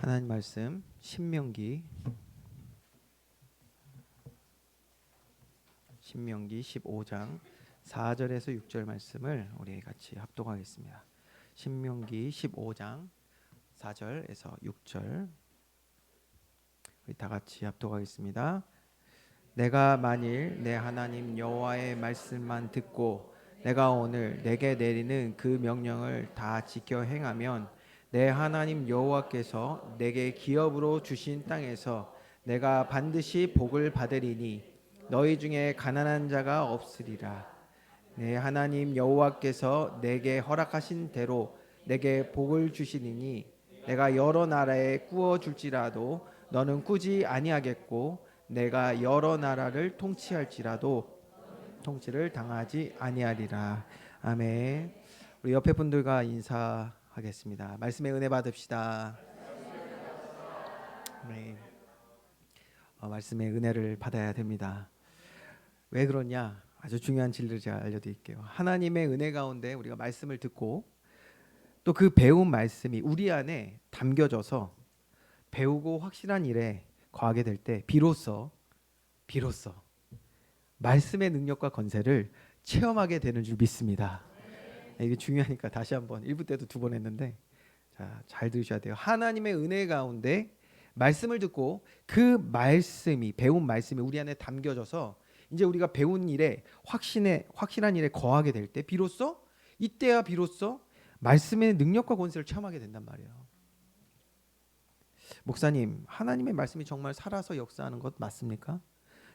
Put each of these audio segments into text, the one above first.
하나님 말씀 신명기 15장 4절에서 6절 말씀을 우리 같이 합독하겠습니다. 신명기 15장 4절에서 6절 우리 다 같이 합독하겠습니다. 내가 만일 내 하나님 여호와의 말씀만 듣고 내가 오늘 내게 내리는 그 명령을 다 지켜 행하면 내 하나님 여호와께서 내게 기업으로 주신 땅에서 내가 반드시 복을 받으리니 너희 중에 가난한 자가 없으리라. 내 하나님 여호와께서 내게 허락하신 대로 내게 복을 주시리니 내가 여러 나라에 꾸어 줄지라도 너는 꾸지 아니하겠고 내가 여러 나라를 통치할지라도 통치를 당하지 아니하리라. 아멘. 우리 옆에 분들과 인사하겠습니다. 말씀의 은혜 받읍시다. 아멘. 말씀의 은혜를 받아야 됩니다. 왜 그러냐? 아주 중요한 진리를 제가 알려드릴게요. 하나님의 은혜 가운데 우리가 말씀을 듣고 또 그 배운 말씀이 우리 안에 담겨져서 배우고 확실한 일에 거하게 될 때 비로소 말씀의 능력과 건세를 체험하게 되는 줄 믿습니다. 이게 중요하니까 다시 한번 1부 때도 2번 했는데 자, 잘 들으셔야 돼요. 하나님의 은혜 가운데 말씀을 듣고 그 말씀이 배운 말씀이 우리 안에 담겨져서 이제 우리가 배운 일에 확실한 일에 거하게 될 때 이때야 비로소 말씀의 능력과 권세를 체험하게 된단 말이에요. 목사님, 하나님의 말씀이 정말 살아서 역사하는 것 맞습니까?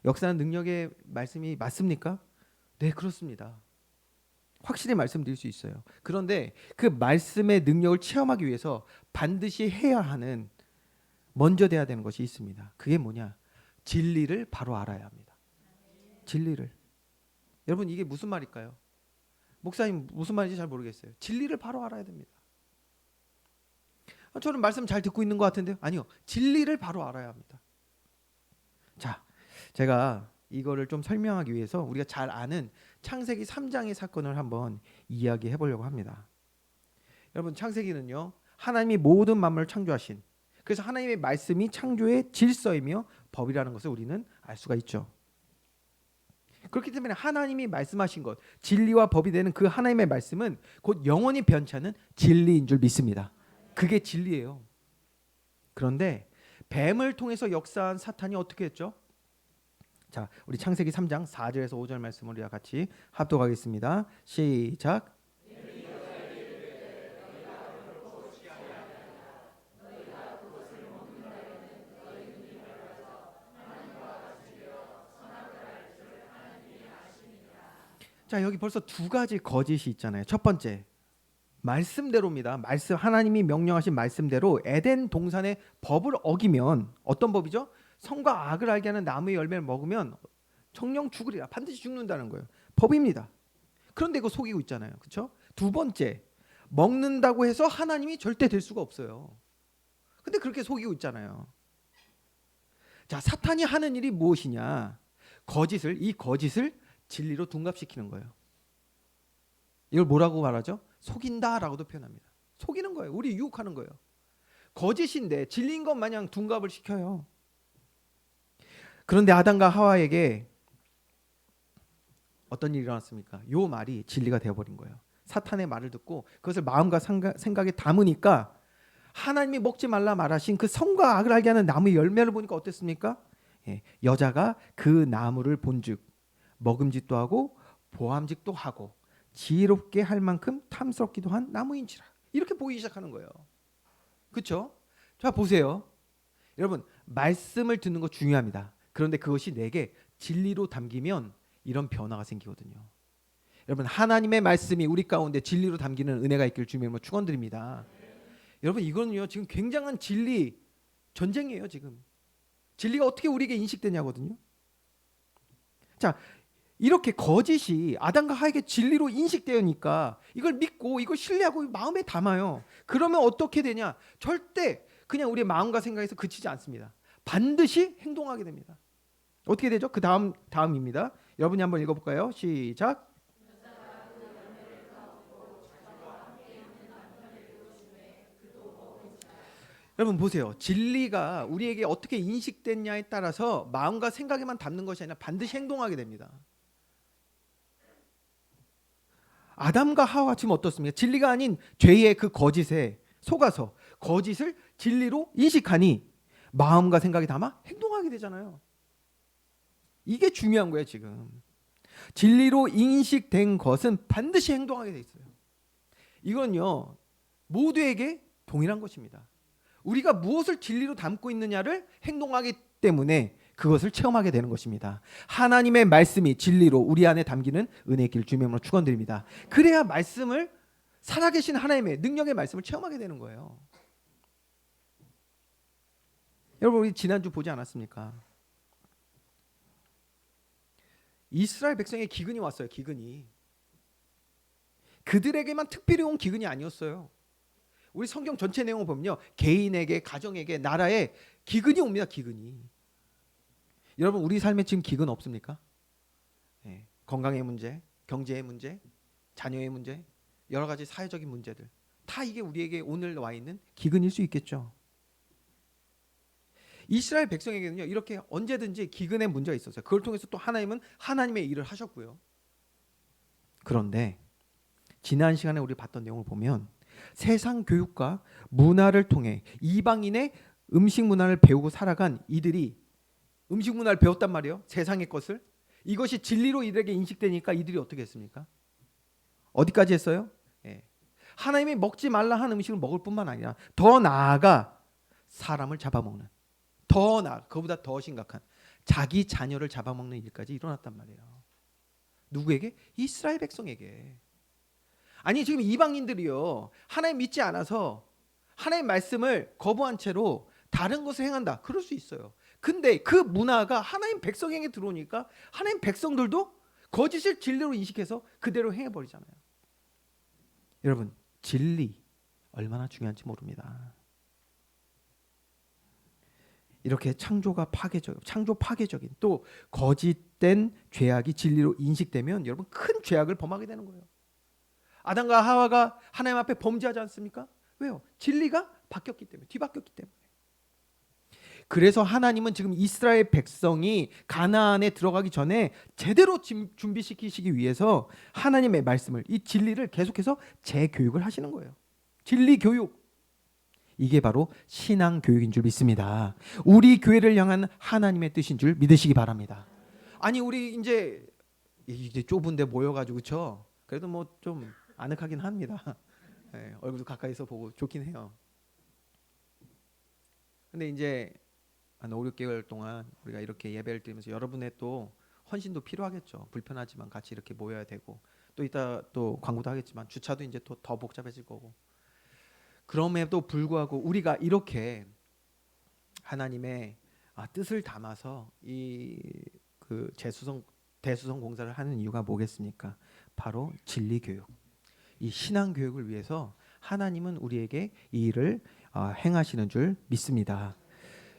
역사하는 능력의 말씀이 맞습니까? 네, 그렇습니다. 확실히 말씀드릴 수 있어요. 그런데 그 말씀의 능력을 체험하기 위해서 반드시 해야 하는 먼저 돼야 되는 것이 있습니다. 그게 뭐냐? 진리를 바로 알아야 합니다. 진리를. 여러분 이게 무슨 말일까요? 목사님 무슨 말인지 잘 모르겠어요. 진리를 바로 알아야 됩니다. 저는 말씀 잘 듣고 있는 것 같은데요. 아니요. 진리를 바로 알아야 합니다. 자, 제가 이거를 좀 설명하기 위해서 우리가 잘 아는 창세기 3장의 사건을 한번 이야기해 보려고 합니다. 여러분 창세기는요. 하나님이 모든 만물을 창조하신 그래서 하나님의 말씀이 창조의 질서이며 법이라는 것을 우리는 알 수가 있죠. 그렇기 때문에 하나님이 말씀하신 것 진리와 법이 되는 그 하나님의 말씀은 곧 영원히 변치 않는 진리인 줄 믿습니다. 그게 진리예요. 그런데 뱀을 통해서 역사한 사탄이 어떻게 했죠? 자, 우리 창세기 3장 4절에서 5절 말씀을 우리가 같이 합독하겠습니다. 시작. 자, 여기 벌써 두 가지 거짓이 있잖아요. 첫 번째, 말씀대로입니다. 하나님이 명령하신 말씀대로 에덴 동산의 법을 어기면 어떤 법이죠? 선과 악을 알게 하는 나무의 열매를 먹으면 정령 죽으리라. 반드시 죽는다는 거예요. 법입니다. 그런데 이거 속이고 있잖아요. 그렇죠? 두 번째, 먹는다고 해서 하나님이 절대 될 수가 없어요. 근데 그렇게 속이고 있잖아요. 자, 사탄이 하는 일이 무엇이냐? 이 거짓을 진리로 둔갑시키는 거예요. 이걸 뭐라고 말하죠? 속인다라고도 표현합니다. 속이는 거예요. 우리 유혹하는 거예요. 거짓인데 진리인 것 마냥 둔갑을 시켜요. 그런데 아담과 하와에게 어떤 일이 일어났습니까? 요 말이 진리가 되어버린 거예요. 사탄의 말을 듣고 그것을 마음과 생각에 담으니까 하나님이 먹지 말라 말하신 그 선과 악을 알게 하는 나무의 열매를 보니까 어땠습니까? 여자가 그 나무를 본즉 먹음직도 하고 보암직도 하고 지혜롭게 할 만큼 탐스럽기도 한 나무인지라. 이렇게 보이기 시작하는 거예요. 그렇죠? 자, 보세요. 여러분, 말씀을 듣는 거 중요합니다. 그런데 그것이 내게 진리로 담기면 이런 변화가 생기거든요. 여러분, 하나님의 말씀이 우리 가운데 진리로 담기는 은혜가 있길 주님의 이름으로 축원드립니다. 여러분, 이거는요 지금 굉장한 진리 전쟁이에요. 지금 진리가 어떻게 우리에게 인식되냐거든요. 자, 이렇게 거짓이 아담과 하에게 진리로 인식되니까 이걸 믿고 이걸 신뢰하고 마음에 담아요. 그러면 어떻게 되냐? 절대 그냥 우리의 마음과 생각에서 그치지 않습니다. 반드시 행동하게 됩니다. 어떻게 되죠? 그 다음입니다. 여러분이 한번 읽어볼까요? 시작. 여러분 보세요. 진리가 우리에게 어떻게 인식됐냐에 따라서 마음과 생각에만 담는 것이 아니라 반드시 행동하게 됩니다. 아담과 하와 지금 어떻습니까? 진리가 아닌 죄의 그 거짓에 속아서 거짓을 진리로 인식하니 마음과 생각이 담아 행동하게 되잖아요. 이게 중요한 거예요, 지금. 진리로 인식된 것은 반드시 행동하게 돼 있어요. 이건요, 모두에게 동일한 것입니다. 우리가 무엇을 진리로 담고 있느냐를 행동하기 때문에 그것을 체험하게 되는 것입니다. 하나님의 말씀이 진리로 우리 안에 담기는 은혜의 길 주님으로 축원드립니다. 그래야 말씀을 살아계신 하나님의 능력의 말씀을 체험하게 되는 거예요. 여러분 우리 지난주 보지 않았습니까? 이스라엘 백성의 기근이 왔어요. 기근이. 그들에게만 특별히 온 기근이 아니었어요. 우리 성경 전체 내용을 보면요. 개인에게, 가정에게, 나라에 기근이 옵니다. 기근이. 여러분 우리 삶에 지금 기근 없습니까? 네. 건강의 문제, 경제의 문제, 자녀의 문제, 여러 가지 사회적인 문제들. 다 이게 우리에게 오늘 와 있는 기근일 수 있겠죠. 이스라엘 백성에게는요. 이렇게 언제든지 기근의 문제가 있었어요. 그걸 통해서 또 하나님은 하나님의 일을 하셨고요. 그런데 지난 시간에 우리 봤던 내용을 보면 세상 교육과 문화를 통해 이방인의 음식 문화를 배우고 살아간 이들이 음식 문화를 배웠단 말이에요. 세상의 것을. 이것이 진리로 이들에게 인식되니까 이들이 어떻게 했습니까? 어디까지 했어요? 예. 하나님이 먹지 말라 한 음식을 먹을 뿐만 아니라 더 나아가 사람을 잡아먹는, 더 나아 그보다 더 심각한 자기 자녀를 잡아먹는 일까지 일어났단 말이에요. 누구에게? 이스라엘 백성에게. 아니 지금 이방인들이요 하나님 믿지 않아서 하나님 말씀을 거부한 채로 다른 것을 행한다. 그럴 수 있어요. 근데 그 문화가 하나님 백성에게 들어오니까 하나님 백성들도 거짓을 진리로 인식해서 그대로 행해버리잖아요. 여러분 진리 얼마나 중요한지 모릅니다. 이렇게 창조 파괴적인 또 거짓된 죄악이 진리로 인식되면 여러분 큰 죄악을 범하게 되는 거예요. 아담과 하와가 하나님 앞에 범죄하지 않습니까? 왜요? 진리가 바뀌었기 때문에, 뒤바뀌었기 때문에. 그래서 하나님은 지금 이스라엘 백성이 가나안에 들어가기 전에 제대로 준비시키시기 위해서 하나님의 말씀을, 이 진리를 계속해서 재교육을 하시는 거예요. 진리 교육. 이게 바로 신앙 교육인 줄 믿습니다. 우리 교회를 향한 하나님의 뜻인 줄 믿으시기 바랍니다. 아니 우리 이제 좁은데 모여가지고 그렇죠? 그래도 뭐 좀 아늑하긴 합니다. 네, 얼굴도 가까이서 보고 좋긴 해요. 근데 이제 한 5, 6개월 동안 우리가 이렇게 예배를 드리면서 여러분의 또 헌신도 필요하겠죠. 불편하지만 같이 이렇게 모여야 되고 또 이따 또 광고도 하겠지만 주차도 이제 또 더 복잡해질 거고. 그럼에도 불구하고 우리가 이렇게 하나님의 뜻을 담아서 이 그 대수성 공사를 하는 이유가 뭐겠습니까? 바로 진리 교육. 이 신앙 교육을 위해서 하나님은 우리에게 이 일을 행하시는 줄 믿습니다.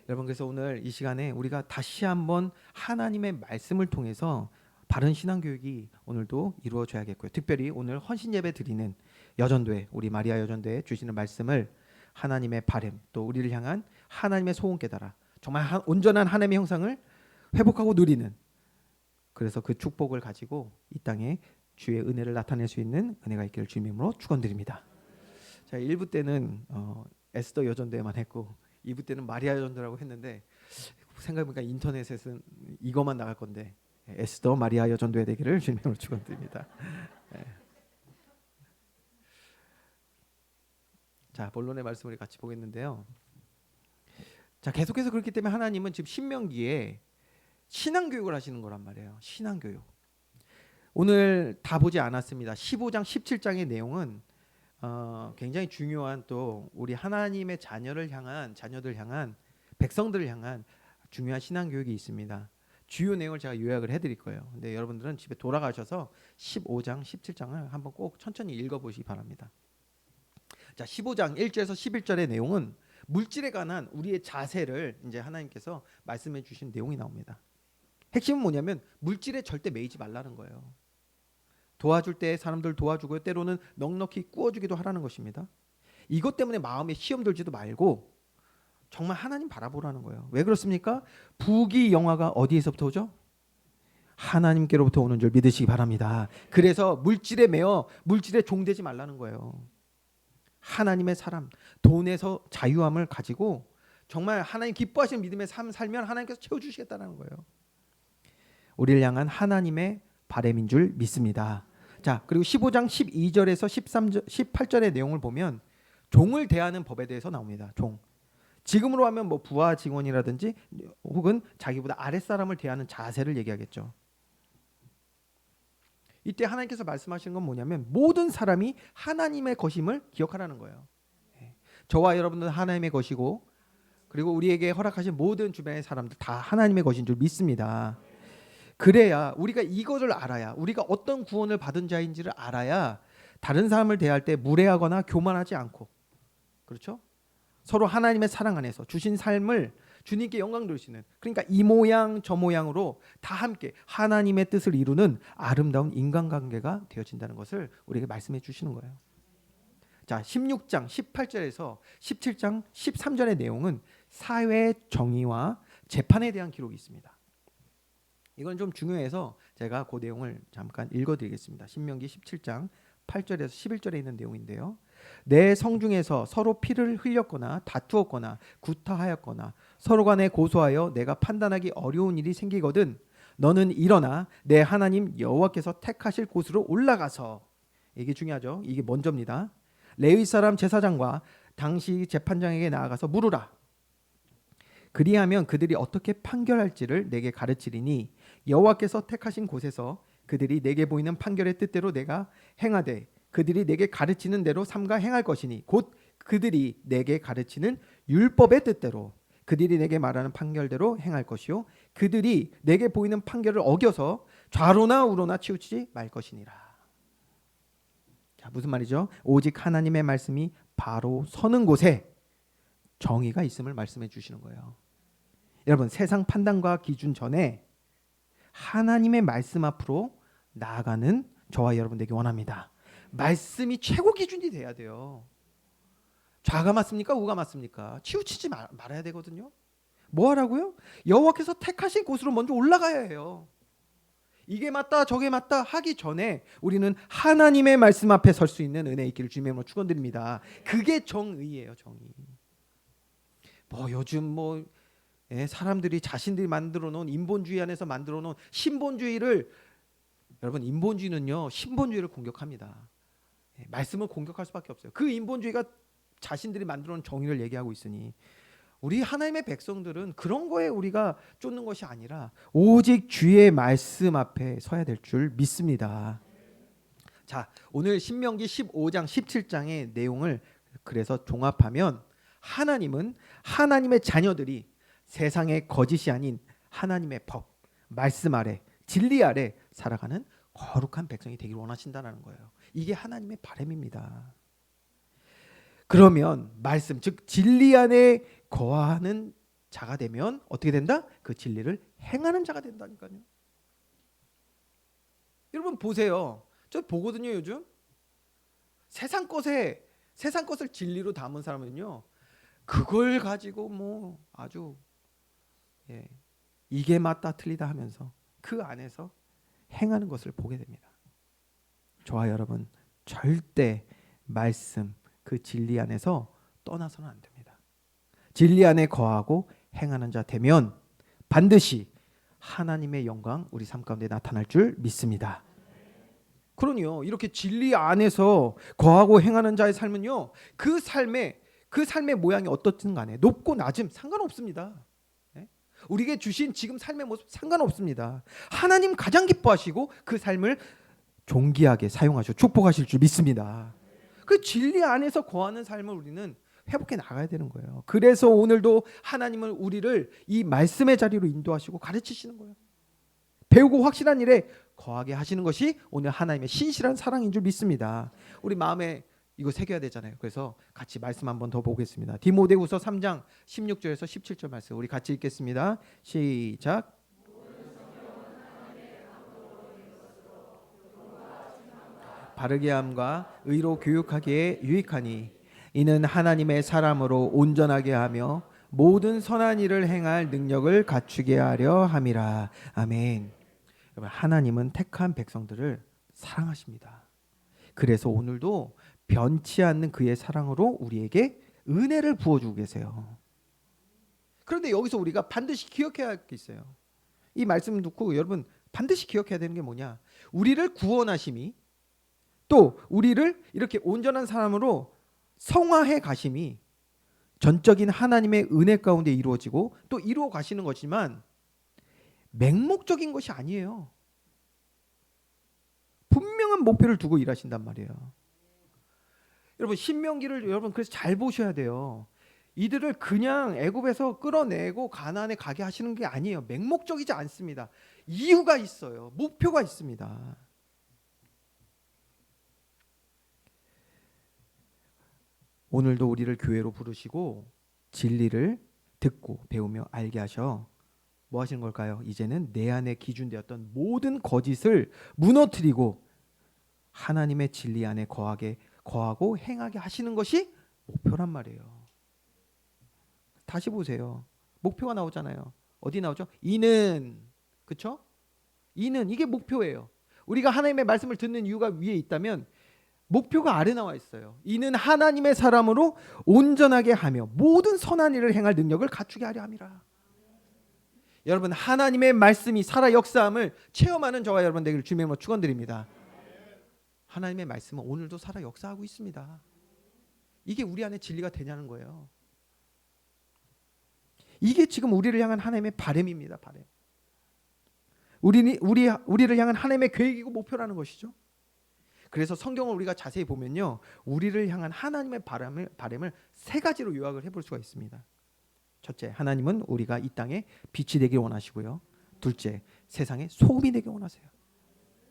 여러분 그래서 오늘 이 시간에 우리가 다시 한번 하나님의 말씀을 통해서 바른 신앙 교육이 오늘도 이루어져야겠고요. 특별히 오늘 헌신 예배 드리는 여전도회 우리 마리아 여전도회 주시는 말씀을 하나님의 바램 또 우리를 향한 하나님의 소원 깨달아 정말 온전한 하나님의 형상을 회복하고 누리는 그래서 그 축복을 가지고 이 땅에 주의 은혜를 나타낼 수 있는 은혜가 있기를 주님으로 축원드립니다. 자, 1부 때는 에스더 여전도회만 했고 2부 때는 마리아 여전도라고 했는데 생각해보니까 인터넷에서는 이거만 나갈 건데 에스더 마리아 여전도회 되기를 주님으로 축원드립니다. 네. 자, 본론의 말씀을 같이 보겠는데요. 자, 계속해서 그렇기 때문에 하나님은 지금 신명기에 신앙 교육을 하시는 거란 말이에요. 신앙 교육. 오늘 다 보지 않았습니다. 15장, 17장의 내용은 굉장히 중요한 또 우리 하나님의 자녀들 향한 백성들을 향한 중요한 신앙 교육이 있습니다. 주요 내용을 제가 요약을 해드릴 거예요. 근데 여러분들은 집에 돌아가셔서 15장, 17장을 한번 꼭 천천히 읽어보시기 바랍니다. 자, 15장 1절에서 11절의 내용은 물질에 관한 우리의 자세를 이제 하나님께서 말씀해 주신 내용이 나옵니다. 핵심은 뭐냐면 물질에 절대 매이지 말라는 거예요. 도와줄 때 사람들 도와주고요. 때로는 넉넉히 꾸어주기도 하라는 것입니다. 이것 때문에 마음에 시험 들지도 말고 정말 하나님 바라보라는 거예요. 왜 그렇습니까? 부귀영화가 어디에서부터 오죠? 하나님께로부터 오는 줄 믿으시기 바랍니다. 그래서 물질에 매어 물질에 종되지 말라는 거예요. 하나님의 사람, 돈에서 자유함을 가지고 정말 하나님 기뻐하시는 믿음의 삶 살면 하나님께서 채워주시겠다는 거예요. 우리를 향한 하나님의 바람인 줄 믿습니다. 자, 그리고 15장 12절에서 18절의 내용을 보면 종을 대하는 법에 대해서 나옵니다. 종. 지금으로 하면 뭐 부하 직원이라든지 혹은 자기보다 아랫사람을 대하는 자세를 얘기하겠죠. 이때 하나님께서 말씀하시는 건 뭐냐면 모든 사람이 하나님의 것임을 기억하라는 거예요. 저와 여러분들은 하나님의 것이고 그리고 우리에게 허락하신 모든 주변의 사람들 다 하나님의 것인 줄 믿습니다. 그래야 우리가 이것을 알아야 우리가 어떤 구원을 받은 자인지를 알아야 다른 사람을 대할 때 무례하거나 교만하지 않고 그렇죠? 서로 하나님의 사랑 안에서 주신 삶을 주님께 영광 돌리시는 그러니까 이 모양 저 모양으로 다 함께 하나님의 뜻을 이루는 아름다운 인간관계가 되어진다는 것을 우리에게 말씀해 주시는 거예요. 자, 16장 18절에서 17장 13절의 내용은 사회 정의와 재판에 대한 기록이 있습니다. 이건 좀 중요해서 제가 그 내용을 잠깐 읽어드리겠습니다. 신명기 17장 8절에서 11절에 있는 내용인데요. 내 성중에서 서로 피를 흘렸거나 다투었거나 구타하였거나 서로 간에 고소하여 내가 판단하기 어려운 일이 생기거든 너는 일어나 내 하나님 여호와께서 택하실 곳으로 올라가서 이게 중요하죠. 이게 먼저입니다. 레위 사람 제사장과 당시 재판장에게 나아가서 물으라. 그리하면 그들이 어떻게 판결할지를 내게 가르치리니 여호와께서 택하신 곳에서 그들이 내게 보이는 판결의 뜻대로 내가 행하되 그들이 내게 가르치는 대로 삼가 행할 것이니 곧 그들이 내게 가르치는 율법의 뜻대로 그들이 내게 말하는 판결대로 행할 것이요 그들이 내게 보이는 판결을 어겨서 좌로나 우로나 치우치지 말 것이니라. 자, 무슨 말이죠? 오직 하나님의 말씀이 바로 서는 곳에 정의가 있음을 말씀해 주시는 거예요. 여러분, 세상 판단과 기준 전에 하나님의 말씀 앞으로 나아가는 저와 여러분 되기 원합니다. 말씀이 최고 기준이 돼야 돼요. 좌가 맞습니까? 우가 맞습니까? 치우치지 말아야 되거든요. 뭐 하라고요? 여호와께서 택하신 곳으로 먼저 올라가야 해요. 이게 맞다 저게 맞다 하기 전에 우리는 하나님의 말씀 앞에 설 수 있는 은혜 있기를 주님의 이름으로 축원드립니다. 그게 정의예요. 정의. 뭐 요즘 사람들이 자신들이 만들어 놓은 인본주의 안에서 만들어 놓은 신본주의를 여러분 인본주의는요 신본주의를 공격합니다. 말씀을 공격할 수밖에 없어요. 그 인본주의가 자신들이 만들어 놓은 정의를 얘기하고 있으니 우리 하나님의 백성들은 그런 거에 우리가 쫓는 것이 아니라 오직 주의 말씀 앞에 서야 될 줄 믿습니다. 자, 오늘 신명기 15장 17장의 내용을 그래서 종합하면 하나님은 하나님의 자녀들이 세상의 거짓이 아닌 하나님의 법, 말씀 아래, 진리 아래 살아가는 거룩한 백성이 되기를 원하신다는 거예요. 이게 하나님의 바람입니다. 그러면 말씀, 즉 진리 안에 거하는 자가 되면 어떻게 된다? 그 진리를 행하는 자가 된다니까요. 여러분 보세요. 저 보거든요. 요즘 세상 것을 진리로 담은 사람은요. 그걸 가지고 아주 이게 맞다 틀리다 하면서 그 안에서 행하는 것을 보게 됩니다. 저와 여러분 절대 말씀 그 진리 안에서 떠나서는 안 됩니다. 진리 안에 거하고 행하는 자 되면 반드시 하나님의 영광 우리 삶 가운데 나타날 줄 믿습니다. 그러니요 이렇게 진리 안에서 거하고 행하는 자의 삶은요 그 삶의 모양이 어떻든 간에 높고 낮음 상관없습니다. 우리에게 주신 지금 삶의 모습 상관없습니다. 하나님 가장 기뻐하시고 그 삶을 존귀하게 사용하시고 축복하실 줄 믿습니다. 그 진리 안에서 거하는 삶을 우리는 회복해 나가야 되는 거예요. 그래서 오늘도 하나님은 우리를 이 말씀의 자리로 인도하시고 가르치시는 거예요. 배우고 확실한 일에 거하게 하시는 것이 오늘 하나님의 신실한 사랑인 줄 믿습니다. 우리 마음에 이거 새겨야 되잖아요. 그래서 같이 말씀 한번 더 보겠습니다. 디모데후서 3장 16절에서 17절 말씀 우리 같이 읽겠습니다. 시작. 바르게 함과 의로 교육하기에 유익하니 이는 하나님의 사람으로 온전하게 하며 모든 선한 일을 행할 능력을 갖추게 하려 함이라. 아멘. 여러분, 하나님은 택한 백성들을 사랑하십니다. 그래서 오늘도 변치 않는 그의 사랑으로 우리에게 은혜를 부어주고 계세요. 그런데 여기서 우리가 반드시 기억해야 할 게 있어요. 이 말씀을 듣고 여러분 반드시 기억해야 되는 게 뭐냐? 우리를 구원하심이, 또 우리를 이렇게 온전한 사람으로 성화해 가심이 전적인 하나님의 은혜 가운데 이루어지고 또 이루어 가시는 것이지만 맹목적인 것이 아니에요. 분명한 목표를 두고 일하신단 말이에요. 여러분 신명기를 여러분 그래서 잘 보셔야 돼요. 이들을 그냥 애굽에서 끌어내고 가나안에 가게 하시는 게 아니에요. 맹목적이지 않습니다. 이유가 있어요. 목표가 있습니다. 오늘도 우리를 교회로 부르시고 진리를 듣고 배우며 알게 하셔 뭐 하시는 걸까요? 이제는 내 안에 기준되었던 모든 거짓을 무너뜨리고 하나님의 진리 안에 거하고 행하게 하시는 것이 목표란 말이에요. 다시 보세요. 목표가 나오잖아요. 어디 나오죠? 이는, 그렇죠? 이는, 이게 목표예요. 우리가 하나님의 말씀을 듣는 이유가 위에 있다면 목표가 아래 나와 있어요. 이는 하나님의 사람으로 온전하게 하며 모든 선한 일을 행할 능력을 갖추게 하려 함이라. 여러분 하나님의 말씀이 살아 역사함을 체험하는 저와 여러분 되기를 주님의 이름으로 축원드립니다. 하나님의 말씀은 오늘도 살아 역사하고 있습니다. 이게 우리 안에 진리가 되냐는 거예요. 이게 지금 우리를 향한 하나님의 바람입니다. 바람. 우리를 향한 하나님의 계획이고 목표라는 것이죠. 그래서 성경을 우리가 자세히 보면요, 우리를 향한 하나님의 바람을 세 가지로 요약을 해볼 수가 있습니다. 첫째, 하나님은 우리가 이 땅에 빛이 되길 원하시고요. 둘째, 세상에 소금이 되길 원하세요.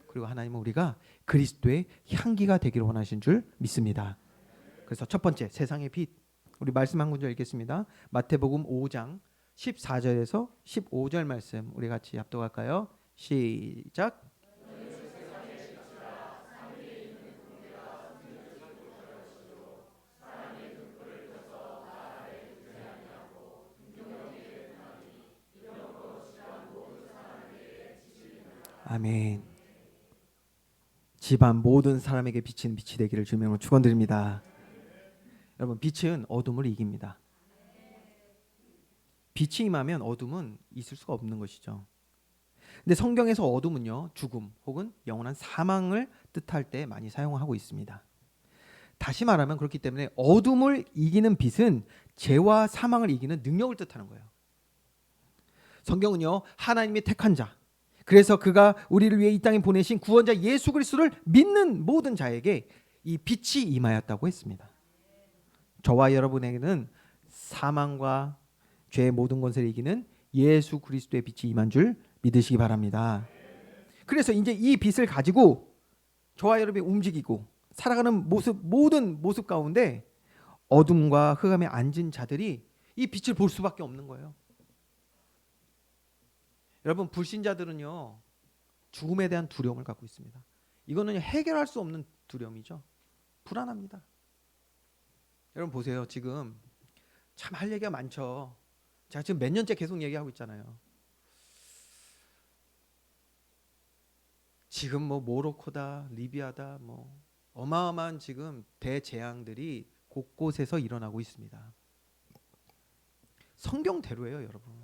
그리고 하나님은 우리가 그리스도의 향기가 되기를 원하신 줄 믿습니다. 그래서 첫 번째, 세상의 빛. 우리 말씀 한 구절 읽겠습니다. 마태복음 5장 14절에서 15절 말씀 우리 같이 합독할까요? 시작. 아멘. 집안 모든 사람에게 비치는 빛이 되기를 주님의 이름으로 축원드립니다. 여러분 빛은 어둠을 이깁니다. 빛이 임하면 어둠은 있을 수가 없는 것이죠. 근데 성경에서 어둠은요, 죽음 혹은 영원한 사망을 뜻할 때 많이 사용하고 있습니다. 다시 말하면 그렇기 때문에 어둠을 이기는 빛은 죄와 사망을 이기는 능력을 뜻하는 거예요. 성경은요, 하나님이 택한 자, 그래서 그가 우리를 위해 이 땅에 보내신 구원자 예수 그리스도를 믿는 모든 자에게 이 빛이 임하였다고 했습니다. 저와 여러분에게는 사망과 죄의 모든 것을 이기는 예수 그리스도의 빛이 임한 줄 믿으시기 바랍니다. 그래서 이제 이 빛을 가지고 저와 여러분이 움직이고 살아가는 모습, 모든 모습 가운데 어둠과 흑암에 앉은 자들이 이 빛을 볼 수밖에 없는 거예요. 여러분 불신자들은요, 죽음에 대한 두려움을 갖고 있습니다. 이거는 해결할 수 없는 두려움이죠. 불안합니다. 여러분 보세요. 지금 참 할 얘기가 많죠. 제가 지금 몇 년째 계속 얘기하고 있잖아요. 지금 뭐 모로코다, 리비아다, 뭐 어마어마한 지금 대재앙들이 곳곳에서 일어나고 있습니다. 성경대로예요, 여러분.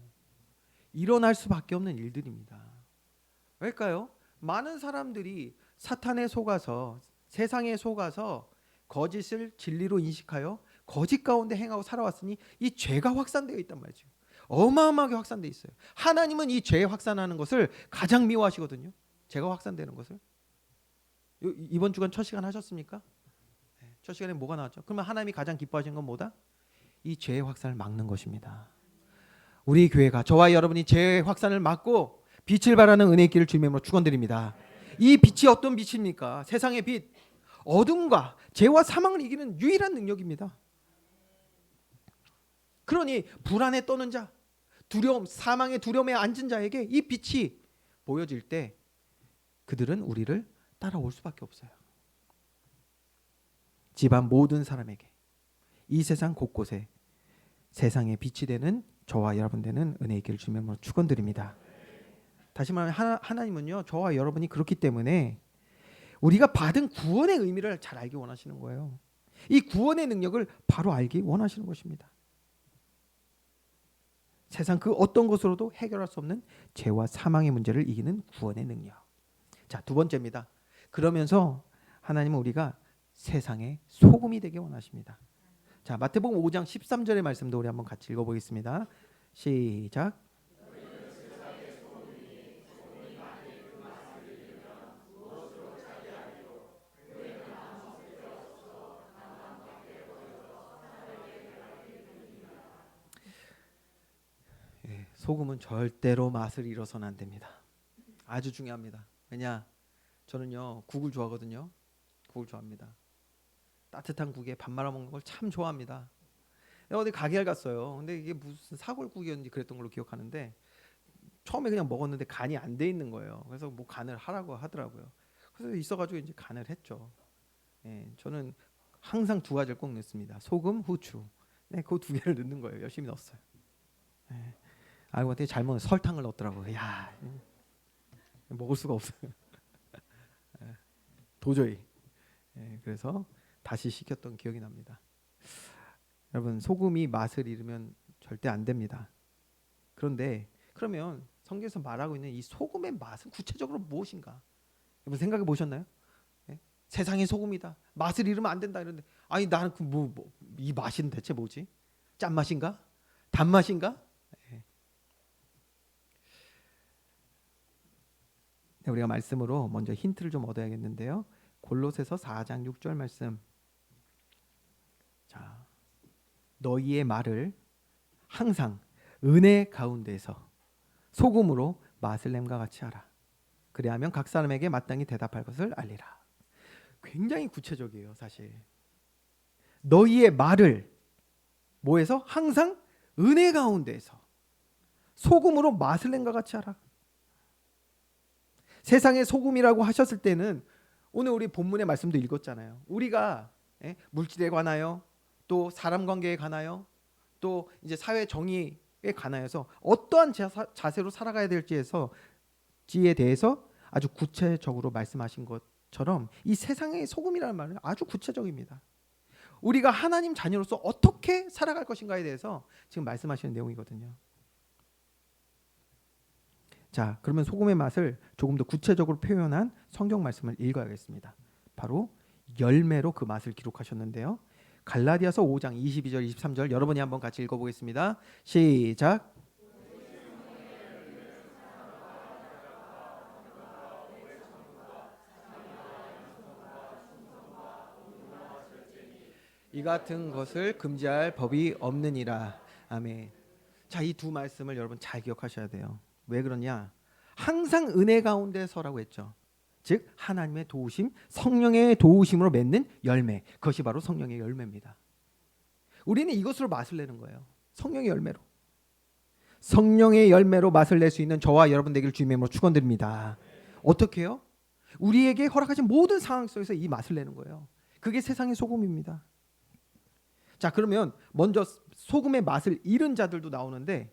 일어날 수밖에 없는 일들입니다. 왜일까요? 많은 사람들이 사탄에 속아서, 세상에 속아서 거짓을 진리로 인식하여 거짓 가운데 행하고 살아왔으니 이 죄가 확산되어 있단 말이죠. 어마어마하게 확산되어 있어요. 하나님은 이 죄 확산하는 것을 가장 미워하시거든요. 죄가 확산되는 것을. 이번 주간 첫 시간 하셨습니까? 첫 시간에 뭐가 나왔죠? 그러면 하나님이 가장 기뻐하시는 건 뭐다? 이 죄의 확산을 막는 것입니다. 우리 교회가, 저와 여러분이 죄의 확산을 막고 빛을 발하는 은혜의 길을 주님의 이름으로 축원드립니다. 이 빛이 어떤 빛입니까? 세상의 빛, 어둠과 죄와 사망을 이기는 유일한 능력입니다. 그러니 불안에 떠는 자, 두려움, 사망의 두려움에 앉은 자에게 이 빛이 보여질 때 그들은 우리를 따라올 수밖에 없어요. 집안 모든 사람에게, 이 세상 곳곳에 세상의 빛이 되는 저와 여러분 되는 은혜의 길을 주님으로 축원드립니다. 다시 말하면 하나님은요 저와 여러분이 그렇기 때문에 우리가 받은 구원의 의미를 잘 알기 원하시는 거예요. 이 구원의 능력을 바로 알기 원하시는 것입니다. 세상 그 어떤 것으로도 해결할 수 없는 죄와 사망의 문제를 이기는 구원의 능력. 자, 두 번째입니다. 그러면서 하나님은 우리가 세상의 소금이 되게 원하십니다. 자, 마태복음 5장 13절의 말씀도 우리 한번 같이 읽어보겠습니다. 시작. 소금은 절대로 맛을 잃어서는 안 됩니다. 아주 중요합니다. 왜냐? 저는요 국을 좋아하거든요. 국을 좋아합니다. 따뜻한 국에 밥 말아 먹는 걸 참 좋아합니다. 내가 어디 가게를 갔어요. 근데 이게 무슨 사골국이었는지 그랬던 걸로 기억하는데 처음에 그냥 먹었는데 간이 안 돼 있는 거예요. 그래서 뭐 간을 하라고 하더라고요. 그래서 있어가지고 이제 간을 했죠. 저는 항상 두 가지를 꼭 넣습니다. 소금, 후추. 그 두 개를 넣는 거예요. 열심히 넣었어요. 알고 봤더니 잘못 설탕을 넣었더라고요. 야, 먹을 수가 없어요. 도저히. 그래서 다시 시켰던 기억이 납니다. 여러분, 소금이 맛을 잃으면 절대 안 됩니다. 그런데 그러면 성경에서 말하고 있는 이 소금의 맛은 구체적으로 무엇인가? 여러분 생각해 보셨나요? 세상의 소금이다. 맛을 잃으면 안 된다 이런데 아니 나는 이 맛은 대체 뭐지? 짠맛인가? 단맛인가? 우리가 말씀으로 먼저 힌트를 좀 얻어야겠는데요. 골로새서 4장 6절 말씀. 자, 너희의 말을 항상 은혜 가운데서 소금으로 맛을 냄과 같이 하라. 그래야면 각 사람에게 마땅히 대답할 것을 알리라. 굉장히 구체적이에요, 사실. 너희의 말을 뭐해서 항상 은혜 가운데서 소금으로 맛을 냄과 같이 하라. 세상의 소금이라고 하셨을 때는 오늘 우리 본문의 말씀도 읽었잖아요. 우리가 물질에 관하여 또 사람 관계에 관하여 또 이제 사회 정의에 관하여서 어떠한 자세로 살아가야 될지에 대해서 아주 구체적으로 말씀하신 것처럼 이 세상의 소금이라는 말은 아주 구체적입니다. 우리가 하나님 자녀로서 어떻게 살아갈 것인가에 대해서 지금 말씀하시는 내용이거든요. 자, 그러면 소금의 맛을 조금 더 구체적으로 표현한 성경 말씀을 읽어야겠습니다. 바로 열매로 그 맛을 기록하셨는데요. 갈라디아서 5장 22절 23절 여러분이 한번 같이 읽어보겠습니다. 시작. 이 같은 것을 금지할 법이 없느니라. 아멘. 자, 이 두 말씀을 여러분 잘 기억하셔야 돼요. 왜 그러냐? 항상 은혜 가운데서라고 했죠. 즉 하나님의 도우심, 성령의 도우심으로 맺는 열매. 그것이 바로 성령의 열매입니다. 우리는 이것으로 맛을 내는 거예요. 성령의 열매로. 성령의 열매로 맛을 낼 수 있는 저와 여러분 되기를 주님의 이름으로 축원드립니다. 어떻게 해요? 우리에게 허락하신 모든 상황 속에서 이 맛을 내는 거예요. 그게 세상의 소금입니다. 자, 그러면 먼저 소금의 맛을 잃은 자들도 나오는데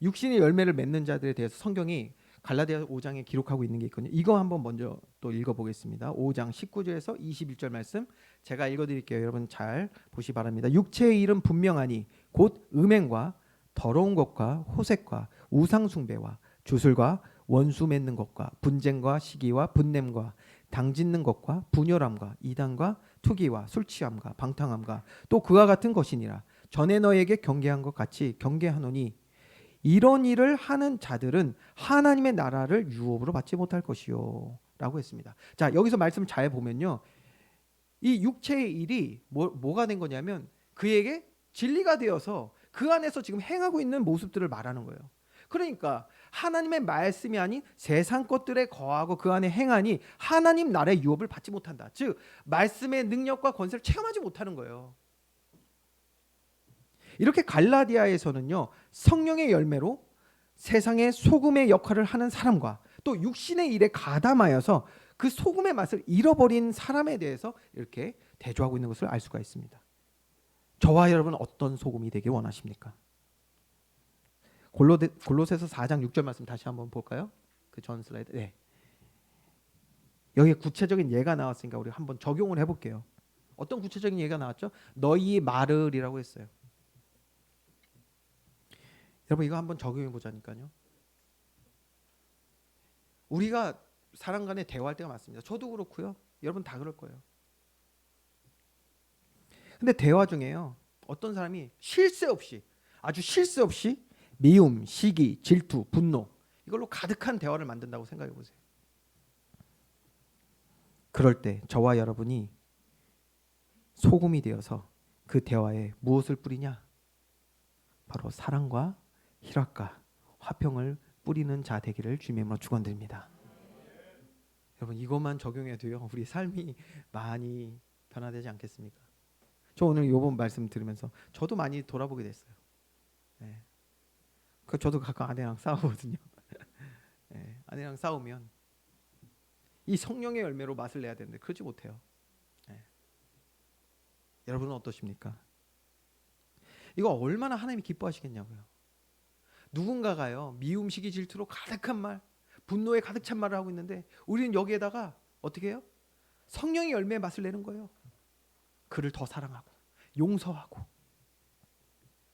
육신의 열매를 맺는 자들에 대해서 성경이 갈라디아 5장에 기록하고 있는 게 있거든요. 이거 한번 먼저 또 읽어보겠습니다. 5장 19절에서 21절 말씀 제가 읽어드릴게요. 여러분 잘 보시 바랍니다. 육체의 일은 분명하니 곧 음행과 더러운 것과 호색과 우상숭배와 주술과 원수 맺는 것과 분쟁과 시기와 분냄과 당짓는 것과 분열함과 이단과 투기와 술취함과 방탕함과 또 그와 같은 것이니라. 전에 너에게 경계한 것 같이 경계하노니 이런 일을 하는 자들은 하나님의 나라를 유업으로 받지 못할 것이요 라고 했습니다. 자, 여기서 말씀 잘 보면요, 이 육체의 일이 뭐가 된 거냐면 그에게 진리가 되어서 그 안에서 지금 행하고 있는 모습들을 말하는 거예요. 그러니까 하나님의 말씀이 아닌 세상 것들에 거하고 그 안에 행하니 하나님 나라의 유업을 받지 못한다. 즉 말씀의 능력과 권세를 체험하지 못하는 거예요. 이렇게 갈라디아에서는요, 성령의 열매로 세상의 소금의 역할을 하는 사람과 또 육신의 일에 가담하여서 그 소금의 맛을 잃어버린 사람에 대해서 이렇게 대조하고 있는 것을 알 수가 있습니다. 저와 여러분은 어떤 소금이 되길 원하십니까? 골로새서 4장 6절 말씀 다시 한번 볼까요? 그 전 슬라이드. 네. 여기에 구체적인 예가 나왔으니까 우리 한번 적용을 해볼게요. 어떤 구체적인 예가 나왔죠? 너희 말을이라고 했어요. 여러분 이거 한번 적용해 보자니까요. 우리가 사람 간에 대화할 때가 많습니다. 저도 그렇고요. 여러분 다 그럴 거예요. 근데 대화 중에요. 어떤 사람이 쉴 새 없이 아주 쉴 새 없이 미움, 시기, 질투, 분노 이걸로 가득한 대화를 만든다고 생각해 보세요. 그럴 때 저와 여러분이 소금이 되어서 그 대화에 무엇을 뿌리냐? 바로 사랑과 희락과 화평을 뿌리는 자 되기를 주님의 이름으로 축원드립니다. 여러분 이것만 적용해도요 우리 삶이 많이 변화되지 않겠습니까? 저 오늘 이번 말씀 들으면서 저도 많이 돌아보게 됐어요. 네. 저도 가끔 아내랑 싸우거든요. 네. 아내랑 싸우면 이 성령의 열매로 맛을 내야 되는데 그러지 못해요. 네. 여러분은 어떠십니까? 이거 얼마나 하나님이 기뻐하시겠냐고요. 누군가가요 미움, 시기, 질투로 가득한 말, 분노에 가득 찬 말을 하고 있는데 우리는 여기에다가 어떻게 해요? 성령의 열매의 맛을 내는 거예요. 그를 더 사랑하고 용서하고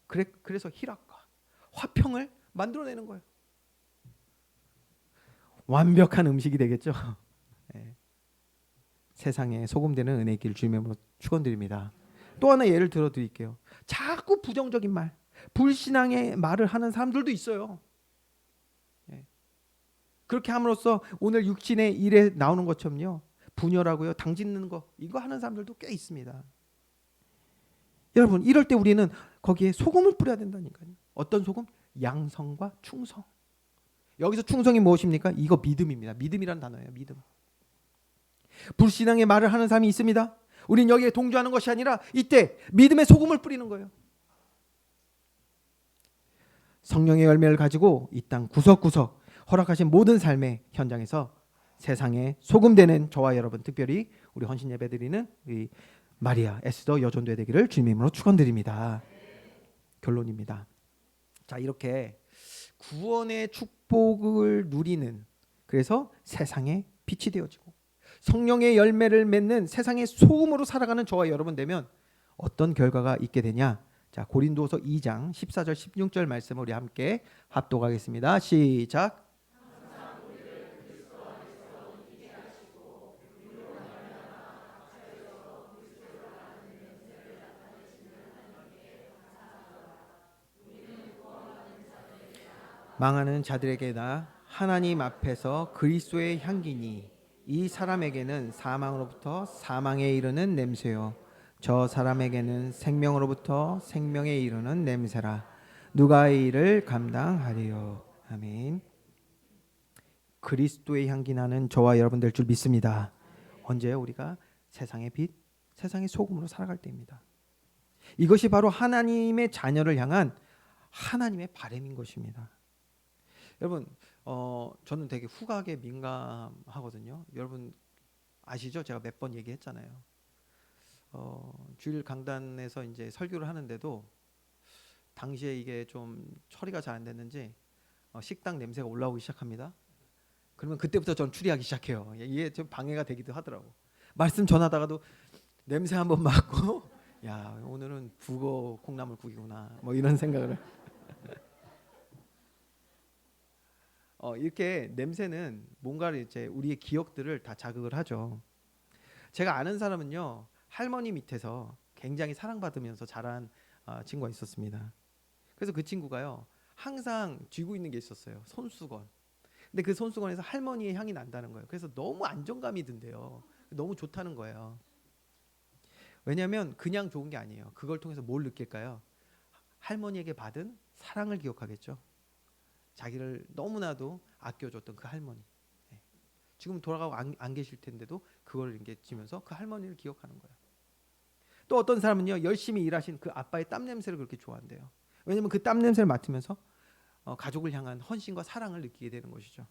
그래서 희락과 화평을 만들어내는 거예요. 완벽한 음식이 되겠죠. 네. 세상에 소금되는 은혜의 길 주님의 이름으로 축원드립니다. 또 하나 예를 들어 드릴게요. 자꾸 부정적인 말, 불신앙의 말을 하는 사람들도 있어요. 네. 그렇게 함으로써 오늘 육신의 일에 나오는 것처럼요. 분열하고요, 당짓는 거 이거 하는 사람들도 꽤 있습니다. 여러분 이럴 때 우리는 거기에 소금을 뿌려야 된다니까요. 어떤 소금? 양성과 충성. 여기서 충성이 무엇입니까? 이거 믿음입니다. 믿음이라는 단어예요. 믿음. 불신앙의 말을 하는 사람이 있습니다. 우린 여기에 동조하는 것이 아니라 이때 믿음의 소금을 뿌리는 거예요. 성령의 열매를 가지고 이 땅 구석구석 허락하신 모든 삶의 현장에서 세상에 소금되는 저와 여러분, 특별히 우리 헌신 예배드리는 우리 마리아 에스더 여전도에 되기를 주님의 이름으로 축원드립니다. 결론입니다. 자, 이렇게 구원의 축복을 누리는, 그래서 세상에 빛이 되어지고 성령의 열매를 맺는 세상의 소금으로 살아가는 저와 여러분 되면 어떤 결과가 있게 되냐? 자, 고린도서 2장 14절 16절 말씀을 우리 함께 합독하겠습니다. 시작. 망하는 자들에게나 하나님 앞에서 그리스도의 향기니 이 사람에게는 사망으로부터 사망에 이르는 냄새요 저 사람에게는 생명으로부터 생명에 이르는 냄새라. 누가 이 일을 감당하리요. 아멘. 그리스도의 향기 나는 저와 여러분 될 줄 믿습니다. 언제 우리가 세상의 빛, 세상의 소금으로 살아갈 때입니다. 이것이 바로 하나님의 자녀를 향한 하나님의 바람인 것입니다. 여러분, 저는 되게 후각에 민감하거든요. 여러분 아시죠? 제가 몇 번 얘기했잖아요. 주일 강단에서 이제 설교를 하는데도 당시에 이게 좀 처리가 잘 안 됐는지 식당 냄새가 올라오기 시작합니다. 그러면 그때부터 전 추리하기 시작해요. 이게 좀 방해가 되기도 하더라고. 말씀 전하다가도 냄새 한번 맡고 야, 오늘은 북어 콩나물국이구나 뭐 이런 생각을 이렇게 냄새는 뭔가를 이제 우리의 기억들을 다 자극을 하죠. 제가 아는 사람은요, 할머니 밑에서 굉장히 사랑받으면서 자란 친구가 있었습니다. 그래서 그 친구가요 항상 쥐고 있는 게 있었어요. 손수건. 근데 그 손수건에서 할머니의 향이 난다는 거예요. 그래서 너무 안정감이 든대요. 너무 좋다는 거예요. 왜냐하면 그냥 좋은 게 아니에요. 그걸 통해서 뭘 느낄까요? 할머니에게 받은 사랑을 기억하겠죠. 자기를 너무나도 아껴줬던 그 할머니. 지금 돌아가고 안 계실 텐데도 그걸 이렇게 지면서 그 할머니를 기억하는 거예요. 또 어떤 사람은요 열심히 일하신 그 아빠의 땀 냄새를 그렇게 좋아한대요. 왜냐하면 그 땀 냄새를 맡으면서 가족을 향한 헌신과 사랑을 느끼게 되는 것이죠.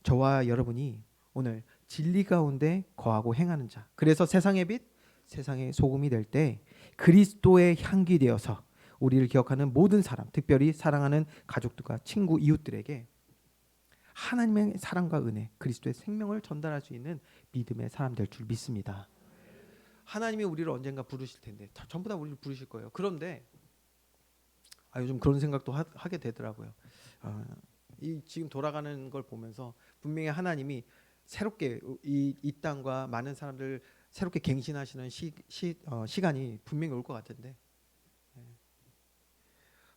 저와 여러분이 오늘 진리 가운데 거하고 행하는 자, 그래서 세상의 빛, 세상의 소금이 될 때 그리스도의 향기 되어서 우리를 기억하는 모든 사람, 특별히 사랑하는 가족들과 친구, 이웃들에게 하나님의 사랑과 은혜, 그리스도의 생명을 전달할 수 있는 믿음의 사람 될 줄 믿습니다. 하나님이 우리를 언젠가 부르실 텐데 전부 다 우리를 부르실 거예요. 그런데 요즘 그런 생각도 하게 되더라고요. 이 지금 돌아가는 걸 보면서 분명히 하나님이 새롭게 이 땅과 많은 사람들 새롭게 갱신하시는 시간이 분명히 올 것 같은데,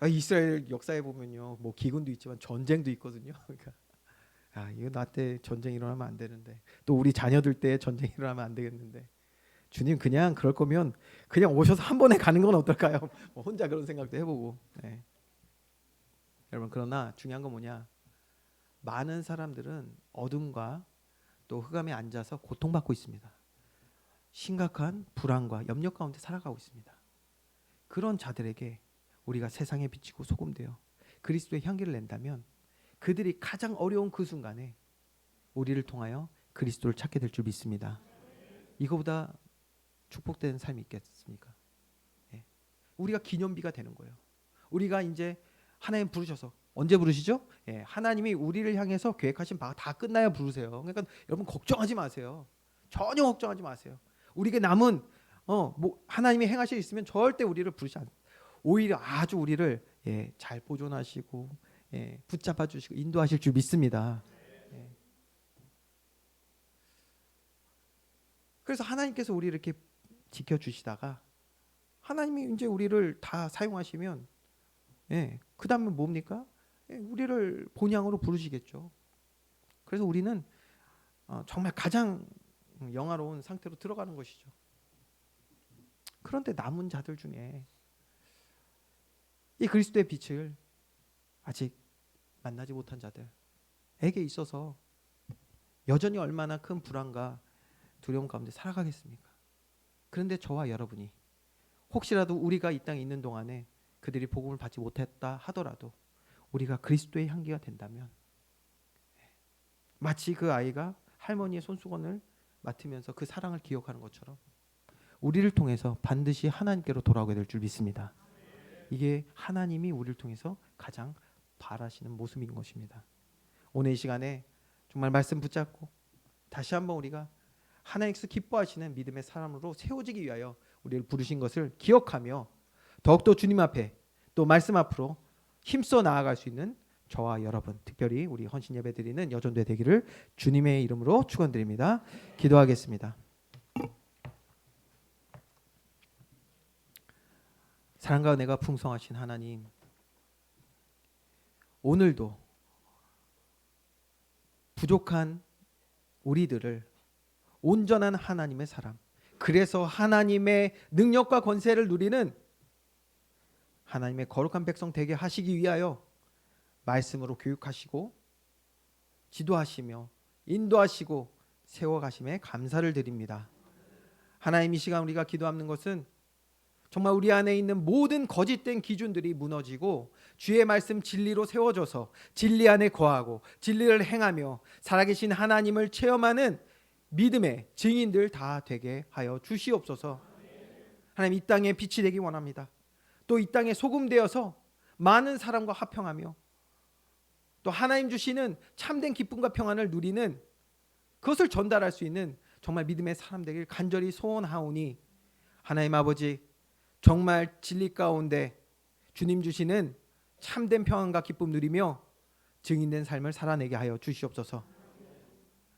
이스라엘 역사에 보면요, 뭐 기근도 있지만 전쟁도 있거든요. 그러니까 이거 나 때 전쟁 일어나면 안 되는데, 또 우리 자녀들 때 전쟁 일어나면 안 되겠는데, 주님 그냥 그럴 거면 그냥 오셔서 한 번에 가는 건 어떨까요? 뭐 혼자 그런 생각도 해보고. 네. 여러분, 그러나 중요한 건 뭐냐? 많은 사람들은 어둠과 또 흑암에 앉아서 고통받고 있습니다. 심각한 불안과 염려 가운데 살아가고 있습니다. 그런 자들에게 우리가 세상에 비치고 소금되어 그리스도의 향기를 낸다면 그들이 가장 어려운 그 순간에 우리를 통하여 그리스도를 찾게 될 줄 믿습니다. 이거보다 축복된 삶이 있겠습니까? 우리가 기념비가 되는 거예요. 우리가 이제 하나님 부르셔서, 언제 부르시죠? 하나님이 우리를 향해서 계획하신 바가 다 끝나야 부르세요. 그러니까 여러분 걱정하지 마세요. 전혀 걱정하지 마세요. 우리에게 남은 뭐 하나님이 행하실 있으면 절대 우리를 부르지 않아요. 오히려 아주 우리를 잘 보존하시고 붙잡아 주시고 인도하실 줄 믿습니다. 그래서 하나님께서 우리를 이렇게 지켜주시다가 하나님이 이제 우리를 다 사용하시면 그 다음은 뭡니까? 우리를 본향으로 부르시겠죠. 그래서 우리는 정말 가장 영화로운 상태로 들어가는 것이죠. 그런데 남은 자들 중에 이 그리스도의 빛을 아직 만나지 못한 자들에게 있어서 여전히 얼마나 큰 불안과 두려움 가운데 살아가겠습니까? 그런데 저와 여러분이 혹시라도 우리가 이 땅에 있는 동안에 그들이 복음을 받지 못했다 하더라도 우리가 그리스도의 향기가 된다면 마치 그 아이가 할머니의 손수건을 맡으면서 그 사랑을 기억하는 것처럼 우리를 통해서 반드시 하나님께로 돌아오게 될 줄 믿습니다. 이게 하나님이 우리를 통해서 가장 바라시는 모습인 것입니다. 오늘 이 시간에 정말 말씀 붙잡고 다시 한번 우리가 하나님께서 기뻐하시는 믿음의 사람으로 세워지기 위하여 우리를 부르신 것을 기억하며 더욱더 주님 앞에 또 말씀 앞으로 힘써 나아갈 수 있는 저와 여러분, 특별히 우리 헌신 예배 드리는 여전대 되기를 주님의 이름으로 축원드립니다. 기도하겠습니다. 사랑과 은혜가 풍성하신 하나님, 오늘도 부족한 우리들을 온전한 하나님의 사람, 그래서 하나님의 능력과 권세를 누리는 하나님의 거룩한 백성 되게 하시기 위하여 말씀으로 교육하시고 지도하시며 인도하시고 세워가심에 감사를 드립니다. 하나님, 이 시간 우리가 기도하는 것은 정말 우리 안에 있는 모든 거짓된 기준들이 무너지고 주의 말씀 진리로 세워져서 진리 안에 거하고 진리를 행하며 살아계신 하나님을 체험하는 믿음의 증인들 다 되게 하여 주시옵소서. 하나님, 이 땅에 빛이 되기 원합니다. 또 이 땅에 소금 되어서 많은 사람과 화평하며 또 하나님 주시는 참된 기쁨과 평안을 누리는 그것을 전달할 수 있는 정말 믿음의 사람 되길 간절히 소원하오니 하나님 아버지, 정말 진리 가운데 주님 주시는 참된 평안과 기쁨 누리며 증인된 삶을 살아내게 하여 주시옵소서.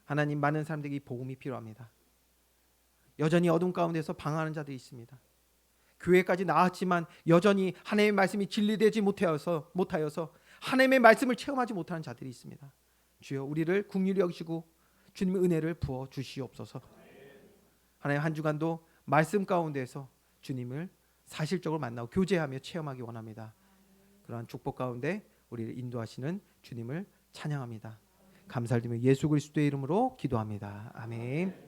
하나님, 많은 사람들에게 이 복음이 필요합니다. 여전히 어둠 가운데서 방황하는 자들이 있습니다. 교회까지 나왔지만 여전히 하나님의 말씀이 진리되지 못하여서 하나님의 말씀을 체험하지 못하는 자들이 있습니다. 주여, 우리를 긍휼히 여기시고 주님의 은혜를 부어 주시옵소서. 하나님, 한 주간도 말씀 가운데서 주님을 사실적으로 만나고 교제하며 체험하기 원합니다. 그러한 축복 가운데 우리를 인도하시는 주님을 찬양합니다. 감사를 드리며 예수 그리스도의 이름으로 기도합니다. 아멘.